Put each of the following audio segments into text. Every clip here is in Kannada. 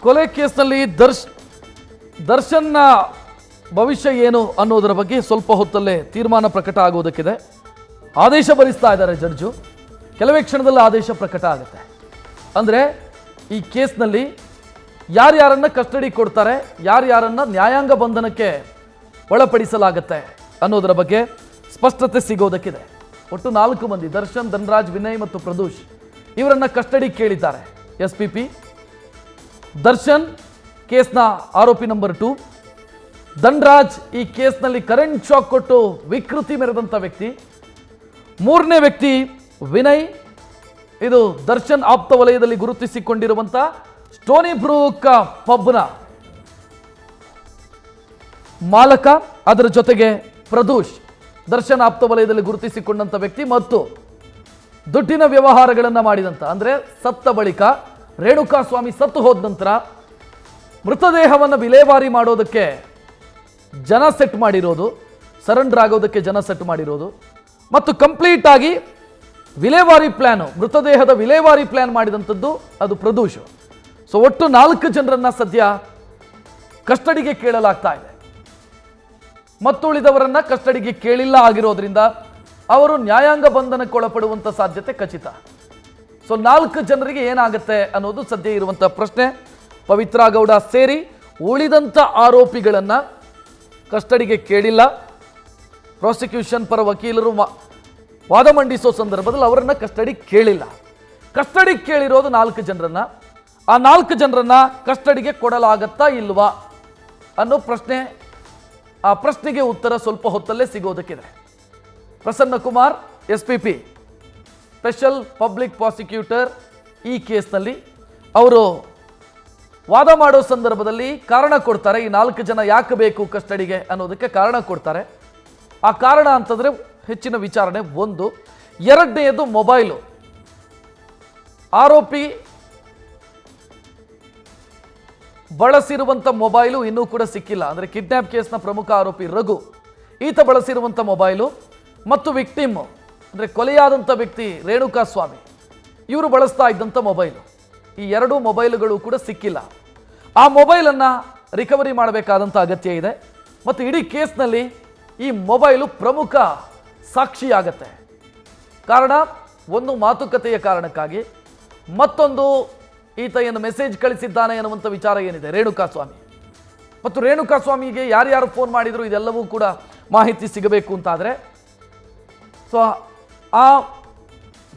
ಕೊಲೆ ಕೇಸ್ನಲ್ಲಿ ದರ್ಶನ್ನ ಭವಿಷ್ಯ ಏನು ಅನ್ನೋದರ ಬಗ್ಗೆ ಸ್ವಲ್ಪ ಹೊತ್ತಲ್ಲೇ ತೀರ್ಮಾನ ಪ್ರಕಟ ಆಗೋದಕ್ಕಿದೆ. ಆದೇಶ ಬರೆಸ್ತಾ ಇದ್ದಾರೆ ಜಡ್ಜು. ಕೆಲವೇ ಕ್ಷಣದಲ್ಲಿ ಆದೇಶ ಪ್ರಕಟ ಆಗುತ್ತೆ. ಅಂದರೆ ಈ ಕೇಸ್ನಲ್ಲಿ ಯಾರ್ಯಾರನ್ನ ಕಸ್ಟಡಿ ಕೊಡ್ತಾರೆ, ಯಾರ್ಯಾರನ್ನ ನ್ಯಾಯಾಂಗ ಬಂಧನಕ್ಕೆ ಒಳಪಡಿಸಲಾಗುತ್ತೆ ಅನ್ನೋದರ ಬಗ್ಗೆ ಸ್ಪಷ್ಟತೆ ಸಿಗೋದಕ್ಕಿದೆ. ಒಟ್ಟು 4 ಮಂದಿ ದರ್ಶನ್, ಧನ್ರಾಜ್, ವಿನಯ್ ಮತ್ತು ಪ್ರದೂಷ್ ಇವರನ್ನ ಕಸ್ಟಡಿ ಕೇಳಿದ್ದಾರೆ SPP. ದರ್ಶನ್ ಕೇಸ್ನ ಆರೋಪಿ ನಂಬರ್ 2. ಧನ್ರಾಜ್ ಈ ಕೇಸ್ನಲ್ಲಿ ಕರೆಂಟ್ ಶಾಕ್ ಕೊಟ್ಟು ವಿಕೃತಿ ಮೆರೆದಂಥ ವ್ಯಕ್ತಿ. 3ನೇ ವ್ಯಕ್ತಿ ವಿನಯ್, ಇದು ದರ್ಶನ್ ಆಪ್ತ ವಲಯದಲ್ಲಿ ಗುರುತಿಸಿಕೊಂಡಿರುವಂಥ ಸ್ಟೋನಿ ಬ್ರೂಕ್ ಪಬ್ನ ಮಾಲಕ. ಅದರ ಜೊತೆಗೆ ಪ್ರದೂಷ್ ದರ್ಶನ್ ಆಪ್ತ ವಲಯದಲ್ಲಿ ಗುರುತಿಸಿಕೊಂಡಂಥ ವ್ಯಕ್ತಿ ಮತ್ತು ದುಡ್ಡಿನ ವ್ಯವಹಾರಗಳನ್ನು ಮಾಡಿದಂಥ, ಅಂದರೆ ಸತ್ತ ಬಳಿಕ ರೇಣುಕಾಸ್ವಾಮಿ ಸತ್ತು ಹೋದ ನಂತರ ಮೃತದೇಹವನ್ನು ವಿಲೇವಾರಿ ಮಾಡೋದಕ್ಕೆ ಜನ ಸೆಟ್ ಮಾಡಿರೋದು, ಸರೆಂಡರ್ ಆಗೋದಕ್ಕೆ ಜನ ಸೆಟ್ ಮಾಡಿರೋದು ಮತ್ತು ಕಂಪ್ಲೀಟ್ ಆಗಿ ವಿಲೇವಾರಿ ಪ್ಲ್ಯಾನು, ಮೃತದೇಹದ ವಿಲೇವಾರಿ ಪ್ಲ್ಯಾನ್ ಮಾಡಿದಂಥದ್ದು ಅದು ಪ್ರದೂಷ್. ಸೊ ಒಟ್ಟು 4 ಜನರನ್ನ ಸದ್ಯ ಕಸ್ಟಡಿಗೆ ಕೇಳಲಾಗ್ತಾ ಇದೆ. ಮತ್ತುಳಿದವರನ್ನ ಕಸ್ಟಡಿಗೆ ಕೇಳಿಲ್ಲ ಆಗಿರೋದ್ರಿಂದ ಅವರು ನ್ಯಾಯಾಂಗ ಬಂಧನಕ್ಕೆ ಒಳಪಡುವಂಥ ಸಾಧ್ಯತೆ ಖಚಿತ. ಸೊ 4 ಜನರಿಗೆ ಏನಾಗುತ್ತೆ ಅನ್ನೋದು ಸದ್ಯ ಇರುವಂಥ ಪ್ರಶ್ನೆ. ಪವಿತ್ರ ಗೌಡ ಸೇರಿ ಉಳಿದಂಥ ಆರೋಪಿಗಳನ್ನು ಕಸ್ಟಡಿಗೆ ಕೇಳಿಲ್ಲ. ಪ್ರಾಸಿಕ್ಯೂಷನ್ ಪರ ವಕೀಲರು ವಾದ ಮಂಡಿಸೋ ಸಂದರ್ಭದಲ್ಲಿ ಅವರನ್ನು ಕಸ್ಟಡಿ ಕೇಳಿಲ್ಲ. ಕಸ್ಟಡಿ ಕೇಳಿರೋದು 4 ಜನರನ್ನ. ಆ 4 ಜನರನ್ನ ಕಸ್ಟಡಿಗೆ ಕೊಡಲಾಗತ್ತಾ ಇಲ್ವಾ ಅನ್ನೋ ಪ್ರಶ್ನೆ. ಆ ಪ್ರಶ್ನೆಗೆ ಉತ್ತರ ಸ್ವಲ್ಪ ಹೊತ್ತಲ್ಲೇ ಸಿಗೋದಕ್ಕಿದೆ. Prasanna Kumar SPP special public prosecutor ಈ ಕೇಸ್ನಲ್ಲಿ ಅವರು ವಾದ ಮಾಡೋ ಸಂದರ್ಭದಲ್ಲಿ ಕಾರಣ ಕೊಡ್ತಾರೆ. ಈ 4 ಜನ ಯಾಕೆ ಬೇಕು ಕಸ್ಟಡಿಗೆ ಅನ್ನೋದಕ್ಕೆ ಕಾರಣ ಕೊಡ್ತಾರೆ. ಆ ಕಾರಣ ಅಂತಂದರೆ ಹೆಚ್ಚಿನ ವಿಚಾರಣೆ 1. 2ನೇದು ಮೊಬೈಲು. ಆರೋಪಿ ಬಳಸಿರುವಂಥ ಮೊಬೈಲು ಇನ್ನೂ ಕೂಡ ಸಿಕ್ಕಿಲ್ಲ. ಅಂದರೆ ಕಿಡ್ನ್ಯಾಪ್ ಕೇಸ್ನ ಪ್ರಮುಖ ಆರೋಪಿ ರಘು ಈತ ಬಳಸಿರುವಂಥ ಮೊಬೈಲು ಮತ್ತು ವಿಕ್ಟಿಮ್ ಅಂದರೆ ಕೊಲೆಯಾದಂಥ ವ್ಯಕ್ತಿ ರೇಣುಕಾಸ್ವಾಮಿ ಇವರು ಬಳಸ್ತಾ ಇದ್ದಂಥ ಮೊಬೈಲು, ಈ 2 ಮೊಬೈಲುಗಳು ಕೂಡ ಸಿಕ್ಕಿಲ್ಲ. ಆ ಮೊಬೈಲನ್ನು ರಿಕವರಿ ಮಾಡಬೇಕಾದಂಥ ಅಗತ್ಯ ಇದೆ. ಮತ್ತು ಇಡೀ ಕೇಸ್ನಲ್ಲಿ ಈ ಮೊಬೈಲು ಪ್ರಮುಖ ಸಾಕ್ಷಿಯಾಗತ್ತೆ. ಕಾರಣ ಒಂದು ಮಾತುಕತೆಯ ಕಾರಣಕ್ಕಾಗಿ, ಮತ್ತೊಂದು ಈತ ಏನು ಮೆಸೇಜ್ ಕಳಿಸಿದ್ದಾನೆ ಅನ್ನುವಂಥ ವಿಚಾರ ಏನಿದೆ ರೇಣುಕಾಸ್ವಾಮಿ ಮತ್ತು ರೇಣುಕಾಸ್ವಾಮಿಗೆ ಯಾರ್ಯಾರು ಫೋನ್ ಮಾಡಿದ್ರು ಇದೆಲ್ಲವೂ ಕೂಡ ಮಾಹಿತಿ ಸಿಗಬೇಕು ಅಂತಾದರೆ ಸೊ ಆ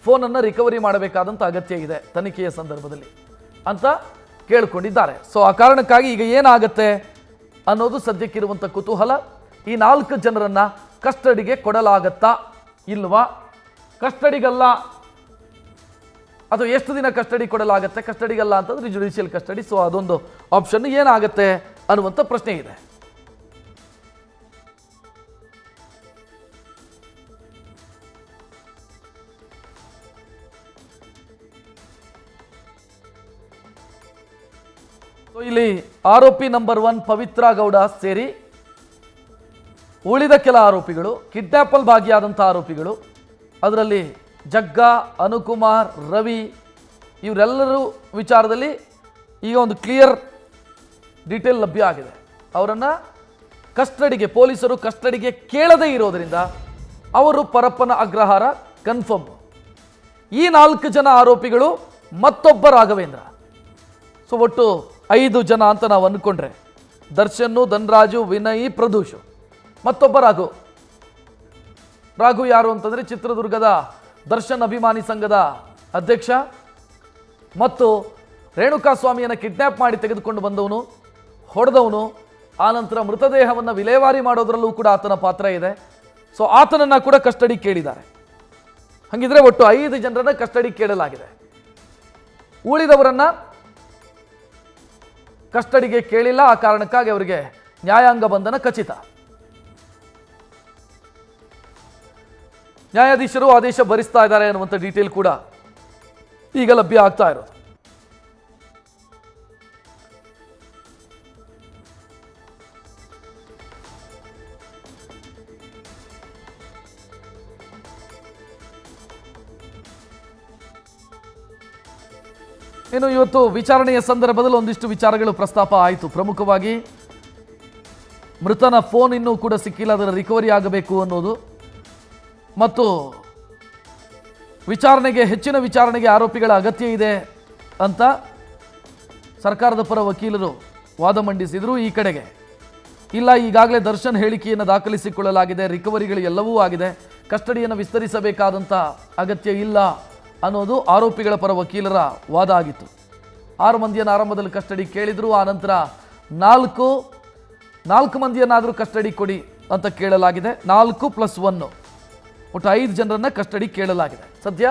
ಫೋನನ್ನು ರಿಕವರಿ ಮಾಡಬೇಕಾದಂಥ ಅಗತ್ಯ ಇದೆ ತನಿಖೆಯ ಸಂದರ್ಭದಲ್ಲಿ ಅಂತ ಕೇಳಿಕೊಂಡಿದ್ದಾರೆ. ಸೊ ಆ ಕಾರಣಕ್ಕಾಗಿ ಈಗ ಏನಾಗುತ್ತೆ ಅನ್ನೋದು ಸದ್ಯಕ್ಕಿರುವಂಥ ಕುತೂಹಲ. ಈ 4 ಜನರನ್ನು ಕಸ್ಟಡಿಗೆ ಕೊಡಲಾಗತ್ತಾ ಇಲ್ವಾ, ಕಸ್ಟಡಿಗಲ್ಲ ಅಥವಾ ಎಷ್ಟು ದಿನ ಕಸ್ಟಡಿ ಕೊಡಲಾಗುತ್ತೆ, ಕಸ್ಟಡಿಗಲ್ಲ ಅಂತಂದ್ರೆ ಜುಡಿಷಿಯಲ್ ಕಸ್ಟಡಿ. ಸೊ ಅದೊಂದು ಆಪ್ಷನ್ ಏನಾಗುತ್ತೆ ಅನ್ನುವಂಥ ಪ್ರಶ್ನೆ ಇದೆ. ಸೊ ಇಲ್ಲಿ ಆರೋಪಿ ನಂಬರ್ 1 ಪವಿತ್ರ ಗೌಡ ಸೇರಿ ಉಳಿದ ಕೆಲ ಆರೋಪಿಗಳು, ಕಿಡ್ನ್ಯಾಪಲ್ಲಿ ಭಾಗಿಯಾದಂಥ ಆರೋಪಿಗಳು, ಅದರಲ್ಲಿ ಜಗ್ಗ, ಅನುಕುಮಾರ್, ರವಿ ಇವರೆಲ್ಲರೂ ವಿಚಾರದಲ್ಲಿ ಈಗ ಒಂದು ಕ್ಲಿಯರ್ ಡೀಟೇಲ್ ಲಭ್ಯ ಆಗಿದೆ. ಅವರನ್ನು ಕಸ್ಟಡಿಗೆ ಪೊಲೀಸರು ಕಸ್ಟಡಿಗೆ ಕೇಳದೇ ಇರೋದರಿಂದ ಅವರು ಪರಪ್ಪನ ಅಗ್ರಹಾರ ಕನ್ಫರ್ಮ್. ಈ 4 ಜನ ಆರೋಪಿಗಳು ಮತ್ತೊಬ್ಬ ರಾಘವೇಂದ್ರ. ಸೊ ಒಟ್ಟು 5 ಜನ ಅಂತ ನಾವು ಅಂದ್ಕೊಂಡ್ರೆ ದರ್ಶನ್ನು, ಧನ್ರಾಜು, ವಿನಯ್, ಪ್ರದೂಷ್, ಮತ್ತೊಬ್ಬ ರಾಘು ಯಾರು ಅಂತಂದರೆ ಚಿತ್ರದುರ್ಗದ ದರ್ಶನ್ ಅಭಿಮಾನಿ ಸಂಘದ ಅಧ್ಯಕ್ಷ ಮತ್ತು ರೇಣುಕಾಸ್ವಾಮಿಯನ್ನು ಕಿಡ್ನ್ಯಾಪ್ ಮಾಡಿ ತೆಗೆದುಕೊಂಡು ಬಂದವನು, ಹೊಡೆದವನು, ಆನಂತರ ಮೃತದೇಹವನ್ನು ವಿಲೇವಾರಿ ಮಾಡೋದ್ರಲ್ಲೂ ಕೂಡ ಆತನ ಪಾತ್ರ ಇದೆ. ಸೊ ಆತನನ್ನು ಕೂಡ ಕಸ್ಟಡಿ ಕೇಳಿದ್ದಾರೆ. ಹಾಗಿದ್ರೆ ಒಟ್ಟು 5 ಜನರನ್ನು ಕಸ್ಟಡಿ ಕೇಳಲಾಗಿದೆ. ಉಳಿದವರನ್ನು ಕಸ್ಟಡಿಗೆ ಕೇಳಿಲ್ಲ. ಆ ಕಾರಣಕ್ಕಾಗಿ ಅವರಿಗೆ ನ್ಯಾಯಾಂಗ ಬಂಧನ ಖಚಿತ. ನ್ಯಾಯಾಧೀಶರು ಆದೇಶ ಭರಿಸ್ತಾ ಇದ್ದಾರೆ ಅನ್ನುವಂಥ ಡೀಟೇಲ್ ಕೂಡ ಈಗ ಲಭ್ಯ ಆಗ್ತಾ ಇರೋದು. ಇನ್ನು ಇವತ್ತು ವಿಚಾರಣೆಯ ಸಂದರ್ಭದಲ್ಲಿ ಒಂದಿಷ್ಟು ವಿಚಾರಗಳು ಪ್ರಸ್ತಾಪ ಆಯಿತು. ಪ್ರಮುಖವಾಗಿ ಮೃತನ ಫೋನ್ ಇನ್ನೂ ಕೂಡ ಸಿಕ್ಕಿಲ್ಲ, ಅದರ ರಿಕವರಿ ಆಗಬೇಕು ಅನ್ನೋದು, ಮತ್ತು ಹೆಚ್ಚಿನ ವಿಚಾರಣೆಗೆ ಆರೋಪಿಗಳ ಅಗತ್ಯ ಇದೆ ಅಂತ ಸರ್ಕಾರದ ಪರ ವಕೀಲರು ವಾದ ಮಂಡಿಸಿದರು. ಈ ಕಡೆಗೆ ಇಲ್ಲ, ಈಗಾಗಲೇ ದರ್ಶನ್ ಹೇಳಿಕೆಯನ್ನು ದಾಖಲಿಸಿಕೊಳ್ಳಲಾಗಿದೆ, ರಿಕವರಿಗಳು ಎಲ್ಲವೂ ಆಗಿದೆ, ಕಸ್ಟಡಿಯನ್ನು ವಿಸ್ತರಿಸಬೇಕಾದಂಥ ಅಗತ್ಯ ಇಲ್ಲ ಅನ್ನೋದು ಆರೋಪಿಗಳ ಪರ ವಕೀಲರ ವಾದ ಆಗಿತ್ತು. 6 ಮಂದಿಯನ್ನು ಆರಂಭದಲ್ಲಿ ಕಸ್ಟಡಿ ಕೇಳಿದರು, ಆನಂತರ 4 ಮಂದಿಯನ್ನಾದರೂ ಕಸ್ಟಡಿ ಕೊಡಿ ಅಂತ ಕೇಳಲಾಗಿದೆ. 4+1 ಒಟ್ಟು 5 ಜನರನ್ನು ಕಸ್ಟಡಿ ಕೇಳಲಾಗಿದೆ. ಸದ್ಯ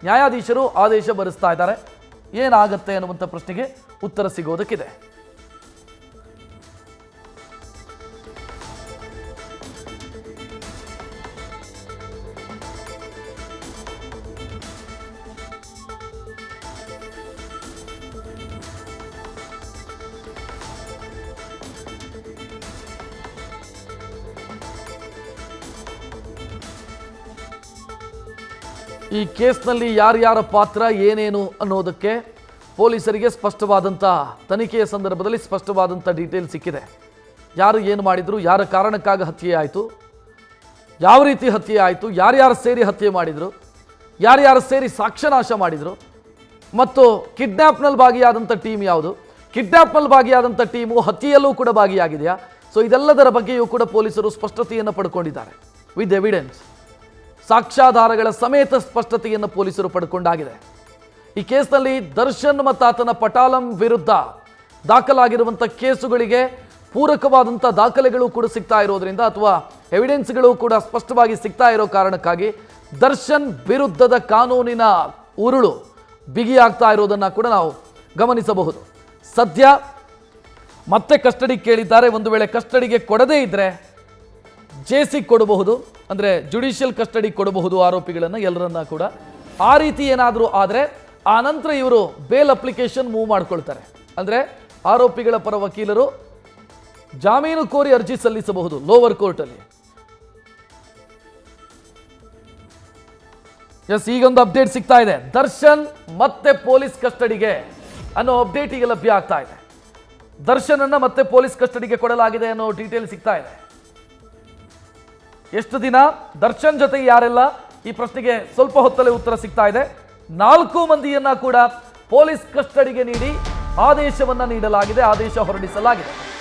ನ್ಯಾಯಾಧೀಶರು ಆದೇಶ ಬರೆಸ್ತಾ ಇದ್ದಾರೆ. ಏನಾಗತ್ತೆ ಅನ್ನುವಂಥ ಪ್ರಶ್ನೆಗೆ ಉತ್ತರ ಸಿಗೋದಕ್ಕಿದೆ. ಈ ಕೇಸ್ನಲ್ಲಿ ಯಾರ್ಯಾರ ಪಾತ್ರ ಏನೇನು ಅನ್ನೋದಕ್ಕೆ ಪೊಲೀಸರಿಗೆ ಸ್ಪಷ್ಟವಾದಂಥ ತನಿಖೆಯ ಸಂದರ್ಭದಲ್ಲಿ ಸ್ಪಷ್ಟವಾದಂಥ ಡೀಟೇಲ್ ಸಿಕ್ಕಿದೆ. ಯಾರು ಏನು ಮಾಡಿದರು, ಯಾರ ಕಾರಣಕ್ಕಾಗಿ ಹತ್ಯೆ ಆಯಿತು, ಯಾವ ರೀತಿ ಹತ್ಯೆ ಆಯಿತು, ಯಾರ್ಯಾರು ಸೇರಿ ಹತ್ಯೆ ಮಾಡಿದರು, ಯಾರ್ಯಾರು ಸೇರಿ ಸಾಕ್ಷ್ಯನಾಶ ಮಾಡಿದರು, ಮತ್ತು ಕಿಡ್ನ್ಯಾಪ್ನಲ್ಲಿ ಭಾಗಿಯಾದಂಥ ಟೀಮ್ ಯಾವುದು, ಕಿಡ್ನ್ಯಾಪ್ನಲ್ಲಿ ಭಾಗಿಯಾದಂಥ ಟೀಮು ಹತ್ಯೆಯಲ್ಲೂ ಕೂಡ ಭಾಗಿಯಾಗಿದೆಯಾ, ಸೊ ಇದೆಲ್ಲದರ ಬಗ್ಗೆಯೂ ಕೂಡ ಪೊಲೀಸರು ಸ್ಪಷ್ಟತೆಯನ್ನು ಪಡ್ಕೊಂಡಿದ್ದಾರೆ. ವಿತ್ ಎವಿಡೆನ್ಸ್, ಸಾಕ್ಷ್ಯಾಧಾರಗಳ ಸಮೇತ ಸ್ಪಷ್ಟತೆಯನ್ನು ಪೊಲೀಸರು ಪಡ್ಕೊಂಡಾಗಿದೆ. ಈ ಕೇಸ್ನಲ್ಲಿ ದರ್ಶನ್ ಮತ್ತು ಆತನ ಪಟಾಲಂ ವಿರುದ್ಧ ದಾಖಲಾಗಿರುವಂಥ ಕೇಸುಗಳಿಗೆ ಪೂರಕವಾದಂಥ ದಾಖಲೆಗಳು ಕೂಡ ಸಿಗ್ತಾ ಇರೋದ್ರಿಂದ, ಅಥವಾ ಎವಿಡೆನ್ಸ್ಗಳು ಕೂಡ ಸ್ಪಷ್ಟವಾಗಿ ಸಿಗ್ತಾ ಇರೋ ಕಾರಣಕ್ಕಾಗಿ ದರ್ಶನ್ ವಿರುದ್ಧದ ಕಾನೂನಿನ ಉರುಳು ಬಿಗಿಯಾಗ್ತಾ ಇರೋದನ್ನು ಕೂಡ ನಾವು ಗಮನಿಸಬಹುದು. ಸದ್ಯ ಮತ್ತೆ ಕಸ್ಟಡಿ ಕೇಳಿದ್ದಾರೆ. ಒಂದು ವೇಳೆ ಕಸ್ಟಡಿಗೆ ಕೊಡದೇ ಇದ್ದರೆ ಜೇಸಿ ಕೊಡಬಹುದು, ಅಂದರೆ ಜುಡಿಷಿಯಲ್ ಕಸ್ಟಡಿ ಕೊಡಬಹುದು ಆರೋಪಿಗಳನ್ನು, ಎಲ್ಲರನ್ನ ಕೂಡ. ಆ ರೀತಿ ಏನಾದರೂ ಆದರೆ ಆ ನಂತರ ಇವರು ಬೇಲ್ ಅಪ್ಲಿಕೇಶನ್ ಮೂವ್ ಮಾಡ್ಕೊಳ್ತಾರೆ. ಅಂದರೆ ಆರೋಪಿಗಳ ಪರ ವಕೀಲರು ಜಾಮೀನು ಕೋರಿ ಅರ್ಜಿ ಸಲ್ಲಿಸಬಹುದು ಲೋವರ್ ಕೋರ್ಟಲ್ಲಿ. ಎಸ್, ಈಗೊಂದು ಅಪ್ಡೇಟ್ ಸಿಗ್ತಾ ಇದೆ. ದರ್ಶನ್ ಮತ್ತೆ ಪೊಲೀಸ್ ಕಸ್ಟಡಿಗೆ ಅನ್ನೋ ಅಪ್ಡೇಟ್ ಈಗ ಲಭ್ಯ ಆಗ್ತಾ ಇದೆ. ದರ್ಶನ್ ಅನ್ನ ಮತ್ತೆ ಪೊಲೀಸ್ ಕಸ್ಟಡಿಗೆ ಕೊಡಲಾಗಿದೆ ಅನ್ನೋ ಡೀಟೇಲ್ ಸಿಗ್ತಾ ಇದೆ. ಎಷ್ಟು ದಿನ, ದರ್ಶನ್ ಜೊತೆ ಯಾರೆಲ್ಲ, ಈ ಪ್ರಶ್ನೆಗೆ ಸ್ವಲ್ಪ ಹೊತ್ತಲ್ಲೇ ಉತ್ತರ ಸಿಗ್ತಾ ಇದೆ. 4 ಮಂದಿಯನ್ನ ಕೂಡ ಪೊಲೀಸ್ ಕಸ್ಟಡಿಗೆ ನೀಡಿ ಆದೇಶವನ್ನ ನೀಡಲಾಗಿದೆ, ಆದೇಶ ಹೊರಡಿಸಲಾಗಿದೆ.